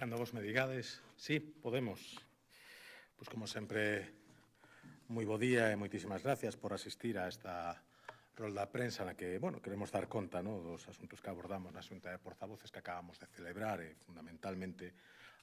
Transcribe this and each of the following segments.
Cando vos me digades, sí, podemos. Pois, como sempre, moi bo día e moitísimas gracias por asistir a esta rolda de prensa na que, queremos dar conta dos asuntos que abordamos na Xunta de Portavoces que acabamos de celebrar e, fundamentalmente,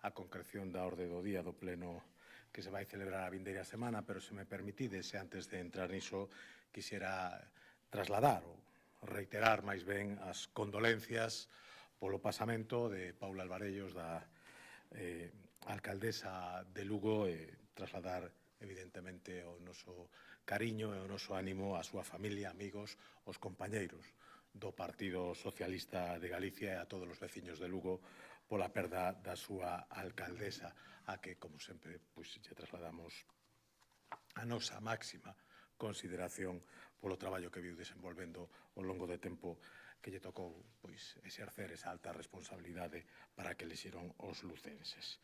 a concreción da orde do día do pleno que se vai celebrar a vindeira semana, pero se me permitides, antes de entrar niso, quixera trasladar ou reiterar máis ben as condolencias polo pasamento de Paula Alvarellos, da alcaldesa de Lugo, e trasladar, evidentemente, o noso cariño e o noso ánimo á súa familia, amigos, os compañeiros do Partido Socialista de Galicia e a todos os veciños de Lugo pola perda da súa alcaldesa, a que, como sempre, lle trasladamos a nosa máxima consideración polo traballo que viu desenvolvendo ao longo do tempo que lle tocou exercer esa alta responsabilidade para que elixeron os lucenses.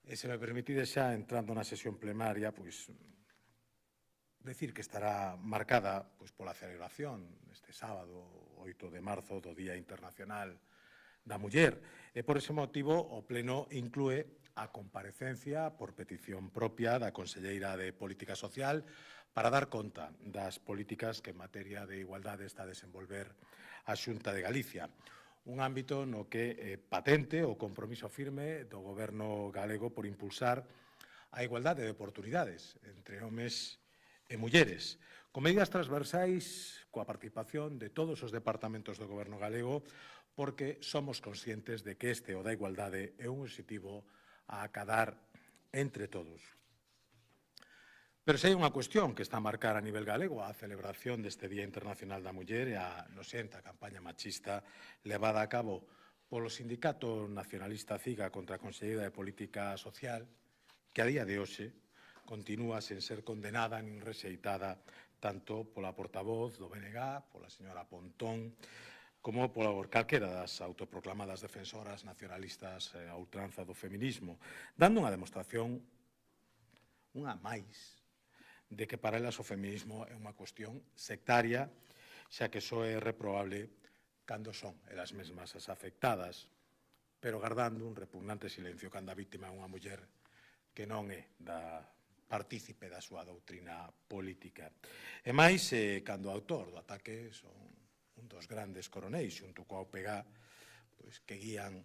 E se me permitides, xa entrando na sesión plenaria, decir que estará marcada pola celebración este sábado 8 de marzo do Día Internacional da Muller, e por ese motivo o Pleno inclúe a comparecencia por petición propia da Conselleira de Política Social para dar conta das políticas que en materia de igualdade está a desenvolver a Xunta de Galicia, un ámbito no que é patente o compromiso firme do Goberno galego por impulsar a igualdade de oportunidades entre homes e mulleres, con medidas transversais coa participación de todos os departamentos do Goberno galego, porque somos conscientes de que este o da igualdade é un obxectivo a acadar entre todos. Pero se hai unha cuestión que está a marcar a nivel galego a celebración deste Día Internacional da Muller e a nocenta campaña machista levada a cabo polo Sindicato Nacionalista CIGA contra a Conselleira de Política Social, que a día de hoxe continúa sen ser condenada nin rexeitada tanto pola portavoz do BNG, pola señora Pontón, como por calquera das autoproclamadas defensoras nacionalistas a ultranza do feminismo, dando unha demostración, unha máis, de que para elas o feminismo é unha cuestión sectaria, xa que só é reprobable cando son elas mesmas as afectadas, pero gardando un repugnante silencio cando a vítima é unha muller que non é partícipe da súa doutrina política. E máis, cando o autor do ataque son un dos grandes coronéis, xunto coa OPG, que guían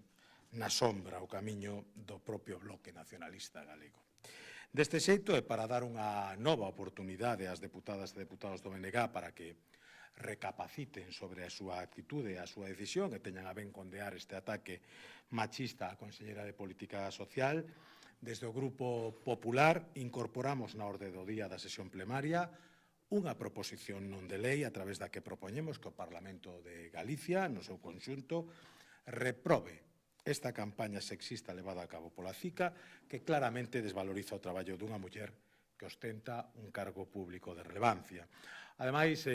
na sombra o camiño do propio bloque nacionalista galego. Deste xeito, e para dar unha nova oportunidade ás deputadas e deputados do BNG para que recapaciten sobre a súa actitude e a súa decisión e teñan a ben condear este ataque machista á Conselleira de Política Social, desde o Grupo Popular incorporamos na orde do día da sesión plenaria unha proposición non de lei a través da que propoñemos que o Parlamento de Galicia, no seu conxunto, reprobe esta campaña sexista levada a cabo pola CICA, que claramente desvaloriza o traballo dunha muller que ostenta un cargo público de relevancia. Ademais,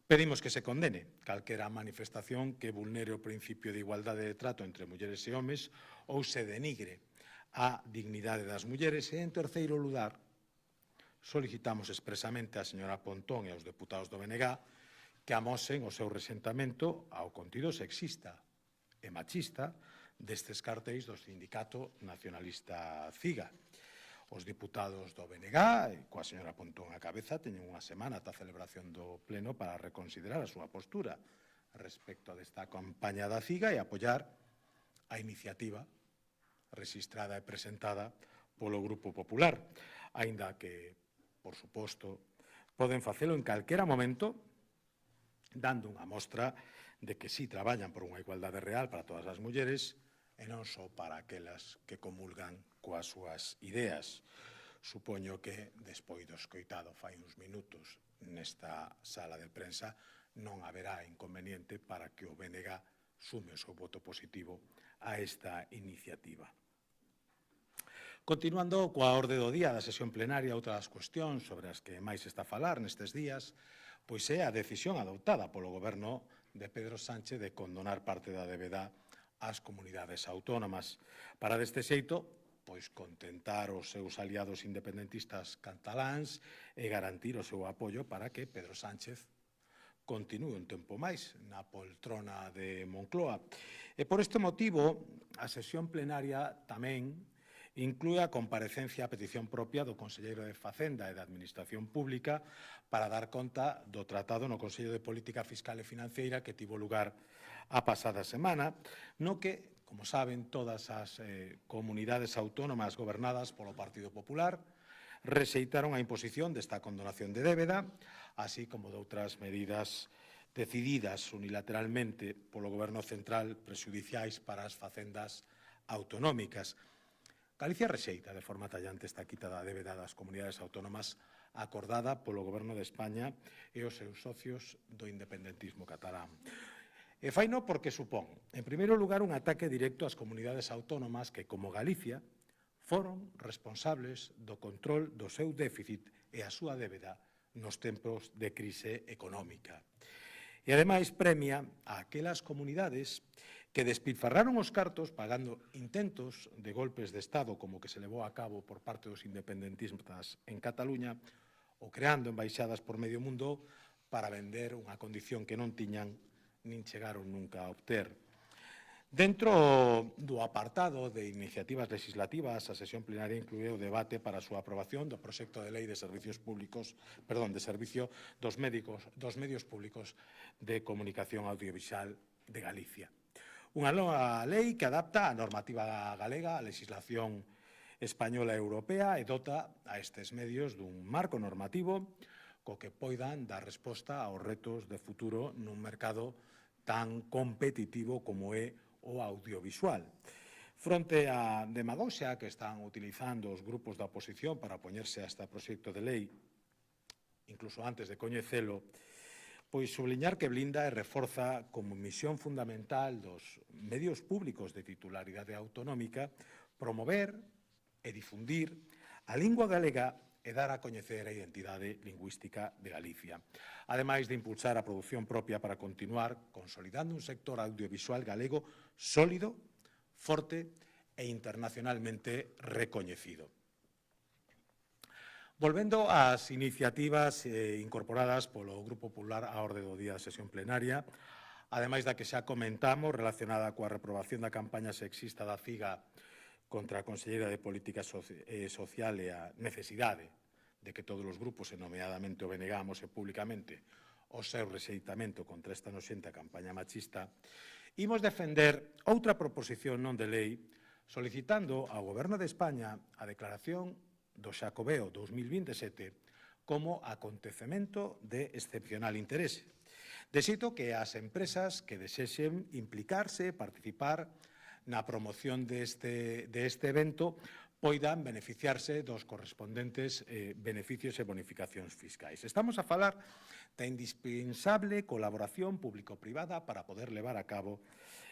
pedimos que se condene calquera manifestación que vulnere o principio de igualdade de trato entre mulleres e homes ou se denigre a dignidade das mulleres. E, en terceiro lugar, solicitamos expresamente á señora Pontón e aos deputados do BNG que amosen o seu resentamento ao contido sexista e machista destes cartéis do Sindicato Nacionalista CIGA. Os deputados do BNG, coa señora Pontón á cabeza, teñen unha semana ata a celebración do Pleno para reconsiderar a súa postura respecto desta campaña da CIGA e apoiar a iniciativa rexistrada e presentada polo Grupo Popular, aínda que, por suposto, poden facelo en calquera momento, dando unha mostra de que si traballan por unha igualdade real para todas as mulleres e non só para aquelas que comulgan coas súas ideas. Supoño que, despois do escoitado fai uns minutos nesta sala de prensa, non haberá inconveniente para que o BNG sume o seu voto positivo a esta iniciativa. Continuando coa orde do día da sesión plenaria, outra das cuestións sobre as que máis se está a falar nestes días é a decisión adoptada polo Goberno de Pedro Sánchez de condonar parte da débeda ás comunidades autónomas. Para deste xeito, contentar os seus aliados independentistas cataláns e garantir o seu apoio para que Pedro Sánchez continúe un tempo máis na poltrona de Moncloa. E por este motivo, a sesión plenaria tamén inclúe a comparecencia a petición propia do Conselleiro de Facenda e da Administración Pública para dar conta do tratado no Consello de Política Fiscal e Financeira que tivo lugar a pasada semana, no que, como saben, todas as comunidades autónomas gobernadas polo Partido Popular rexeitaron a imposición desta condonación de débeda, así como de outras medidas decididas unilateralmente polo Goberno central prexudiciais para as facendas autonómicas. Galicia rexeita de forma tallante esta quita da débeda das comunidades autónomas acordada polo Goberno de España e os seus socios do independentismo catalán. E faino porque supón, en primeiro lugar, un ataque directo ás comunidades autónomas que, como Galicia, foron responsables do control do seu déficit e a súa débeda nos tempos de crise económica. E, ademais, premia a aquelas comunidades que despilfarraron os cartos pagando intentos de golpes de Estado como que se levou a cabo por parte dos independentistas en Cataluña ou creando embaixadas por medio mundo para vender unha condición que non tiñan nin chegaron nunca a obter. Dentro do apartado de iniciativas legislativas, a sesión plenaria incluía o debate para a súa aprobación do proxecto de lei de servicios públicos, de servicio dos medios públicos de comunicación audiovisual de Galicia. Unha nova lei que adapta a normativa galega á legislación española e europea e dota a estes medios dun marco normativo co que poidan dar resposta aos retos de futuro nun mercado tan competitivo como é o audiovisual. Fronte á demagoxia que están utilizando os grupos da oposición para opoñerse a este proxecto de lei, incluso antes de coñecelo, pois subliñar que blinda e reforza como misión fundamental dos medios públicos de titularidade autonómica promover e difundir a lingua galega e dar a coñecer a identidade lingüística de Galicia, ademais de impulsar a produción propia para continuar consolidando un sector audiovisual galego sólido, forte e internacionalmente recoñecido. Volvendo ás iniciativas incorporadas polo Grupo Popular á orde do día da sesión plenaria, ademais da que xa comentamos relacionada coa reprobación da campaña sexista da CIGA contra a Conselleira de Política Social e a necesidade de que todos os grupos, e nomeadamente o BNG, e públicamente o seu rexeitamento contra esta noxenta campaña machista, imos defender outra proposición non de lei solicitando ao Goberno de España a declaración do Xacobeo 2027 como acontecemento de excepcional interese, de xeito que as empresas que desexen implicarse, participar na promoción deste evento poidan beneficiarse dos correspondentes beneficios e bonificacións fiscais. Estamos a falar da indispensable colaboración público-privada para poder levar a cabo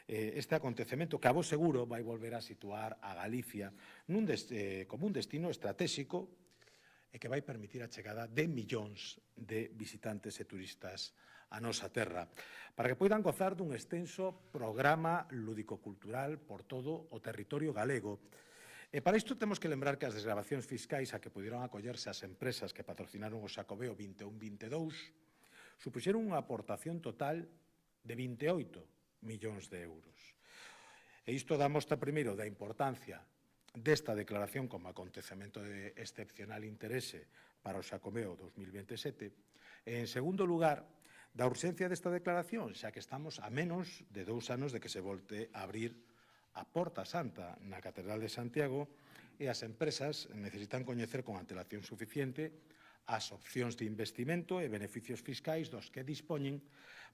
este acontecemento que a vos seguro vai volver a situar a Galicia como un destino estratégico e que vai permitir a chegada de millóns de visitantes e turistas a nosa terra, para que poidan gozar dun extenso programa lúdico-cultural por todo o territorio galego. E para isto temos que lembrar que as desgravacións fiscais a que puderon acollerse as empresas que patrocinaron o Xacobeo 21-22 supuxeron unha aportación total de 28 millóns de euros. E isto dá mostra primeiro da importancia desta declaración como acontecemento de excepcional interese para o Xacobeo 2027 e, en segundo lugar, da urxencia desta declaración, xa que estamos a menos de 2 anos de que se volte a abrir a Porta Santa na Catedral de Santiago e as empresas necesitan coñecer con antelación suficiente as opcións de investimento e beneficios fiscais dos que dispoñen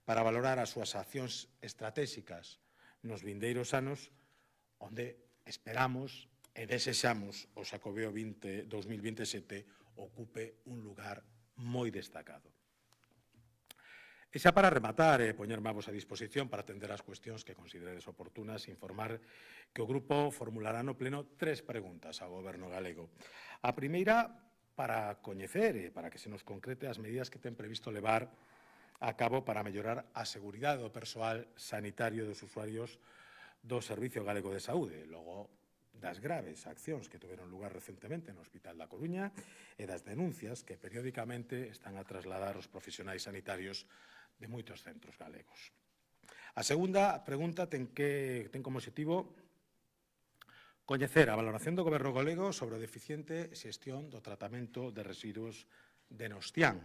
para valorar as súas accións estratégicas nos vindeiros anos, onde esperamos e desexamos o Xacobeo 2027 ocupe un lugar moi destacado. E xa para rematar e poñerme a vosa disposición para atender as cuestións que consideredes oportunas, informar que o Grupo formulará no Pleno 3 preguntas ao Goberno galego. A primeira, para coñecer e para que se nos concrete as medidas que ten previsto levar a cabo para mellorar a seguridade do persoal sanitario dos usuarios do Servicio Galego de Saúde, logo das graves accións que tiveron lugar recentemente no Hospital da Coruña e das denuncias que periódicamente están a trasladar os profesionais sanitarios moitos centros galegos. A segunda pregunta ten como objetivo coñecer a valoración do Goberno galego sobre a deficiente xestión do tratamento de residuos de Nostián,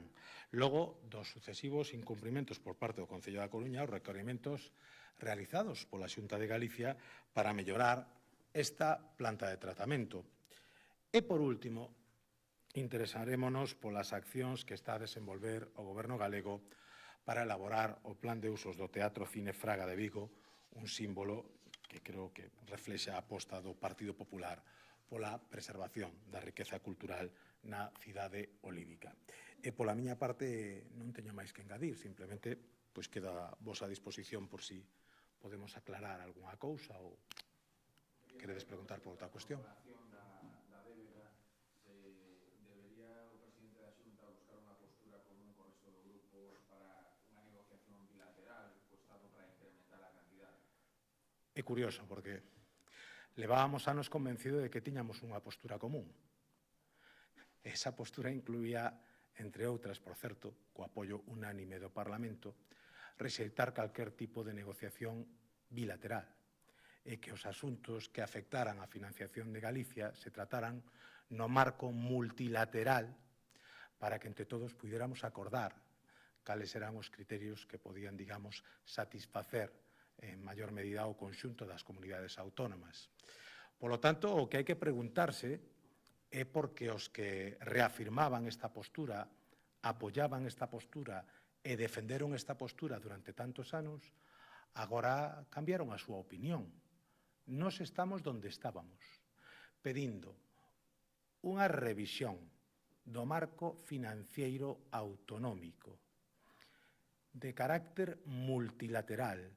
logo dos sucesivos incumprimentos por parte do Concello da Coruña aos requerimentos realizados pola Xunta de Galicia para mellorar esta planta de tratamento. E, por último, interesarémonos polas accións que está a desenvolver o Goberno galego para elaborar o plan de usos do Teatro Cine Fraga de Vigo, un símbolo que creo que reflexa a aposta do Partido Popular pola preservación da riqueza cultural na cidade olívica. E pola miña parte non teño máis que engadir, simplemente pois queda a vosa disposición por si podemos aclarar algunha cousa ou queredes preguntar por outra cuestión. É curioso, porque levábamos anos convencido de que tiñamos unha postura común. Esa postura incluía, entre outras, por certo, co apoio unánime do Parlamento, rexeitar calquer tipo de negociación bilateral e que os asuntos que afectaran a financiación de Galicia se trataran no marco multilateral para que entre todos puidéramos acordar cales eran os criterios que podían, digamos, satisfacer en maior medida o conxunto das comunidades autónomas. Polo tanto, o que hai que preguntarse é por que os que reafirmaban esta postura, apoyaban esta postura e defenderon esta postura durante tantos anos, agora cambiaron a súa opinión. Nós estamos donde estábamos, pedindo unha revisión do marco financiero autonómico de carácter multilateral,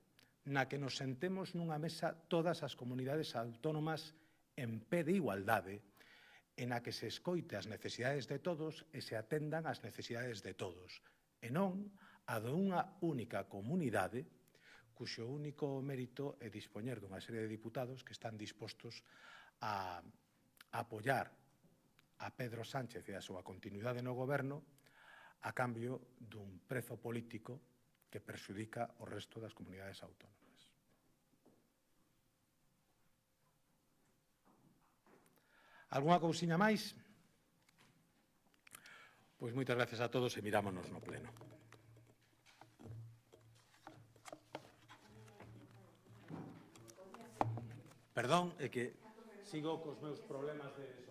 na que nos sentemos nunha mesa todas as comunidades autónomas en pé de igualdade, en a que se escoite as necesidades de todos e se atendan as necesidades de todos, e non a de unha única comunidade cuxo único mérito é dispoñer dunha serie de diputados que están dispostos a apoiar a Pedro Sánchez e a súa continuidade no goberno a cambio dun prezo político que perxudica o resto das comunidades autónomas. Algunha cousiña máis? Pois moitas gracias a todos e mirámonos no pleno. Perdón, é que sigo cos meus problemas de